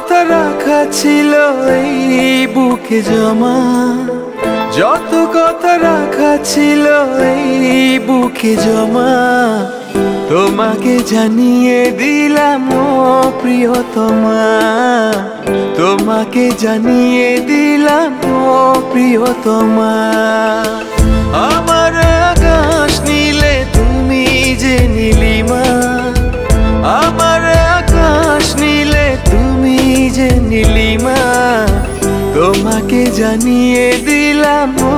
কথা রাখা ছিল এই বুকে জমা, যত কথা রাখা ছিল এই বুকে জমা, তোমাকে জানিয়ে দিলাম ও প্রিয়তমা, তোমাকে জানিয়ে দিলাম ও প্রিয়তমা। আমার আকাশ নীলে তুমি যে নীলিমা, আমার আকাশ নীলে তুমি যে নীলিমা, তোমাকে জানিয়ে দিলাম ও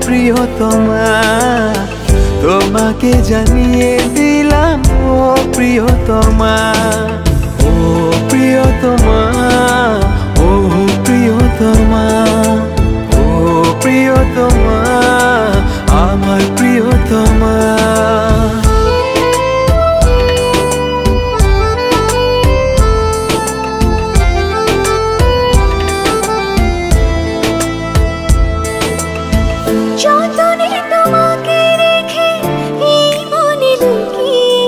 প্রিয়তমা, তোমাকে জানিয়ে দিলাম ও প্রিয়তমা। ও প্রিয়তমা, ও প্রিয়তমা, ও প্রিয়তমা, আমার প্রিয়তমা। যতনে তোমাকে রেখে এই মনে লুকিয়ে,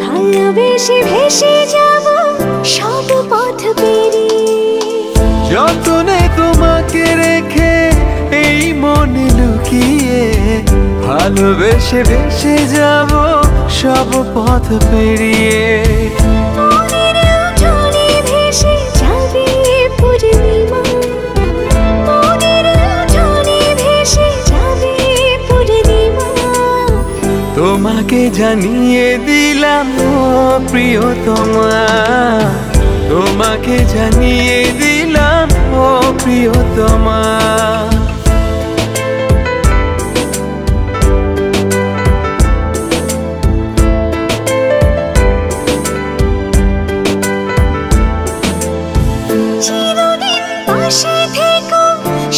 ভালোবেসে ভেসে যাব সব পথ পেরিয়ে। যতনে তোমাকে রেখে এই মনে লুকিয়ে, ভালোবেসে ভেসে যাব সব পথ পেরিয়ে। মনের উঠোনে ভেসে যাবে পূর্ণিমা, মনের উঠোনে ভেসে যাবে পূর্ণিমা, তোমাকে জানিয়ে দিলাম ও প্রিয়তমা, তোমাকে জানিয়ে দিলাম ও প্রিয়তমা। চিরদিন পাশে থেকো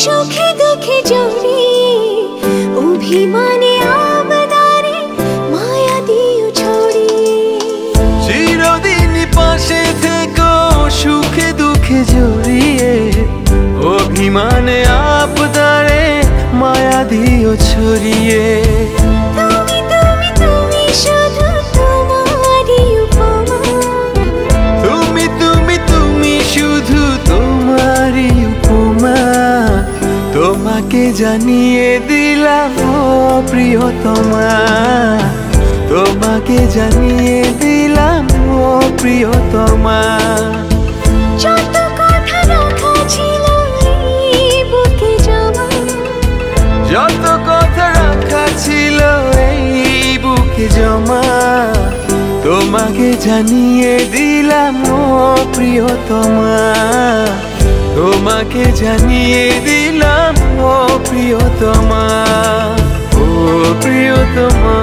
সুখে দুঃখে জড়িয়ে, অভিমানে আবদারে মায়া দিও ছড়িয়ে। চিরদিন পাশে থেকো সুখে দুঃখে জড়িয়ে, অভিমানে আবদারে মায়া দিও ছড়িয়ে। তুমি তুমি তুমি শুধু তোমারই উপমা, তুমি তুমি তুমি শুধু তোমারই উপমা, তোমাকে জানিয়ে দিলাম ও প্রিয়তমা, তোমাকে জানিয়ে দিলাম ও প্রিয়তমা। যত কথা রাখা ছিল এই বুকে জমা, যত কথা রাখা ছিল এই বুকে জমা, তোমাকে জানিয়ে দিলাম ও প্রিয়তমা, তোমাকে জানিয়ে দিলাম ও প্রিয়তমা, ও প্রিয়তমা।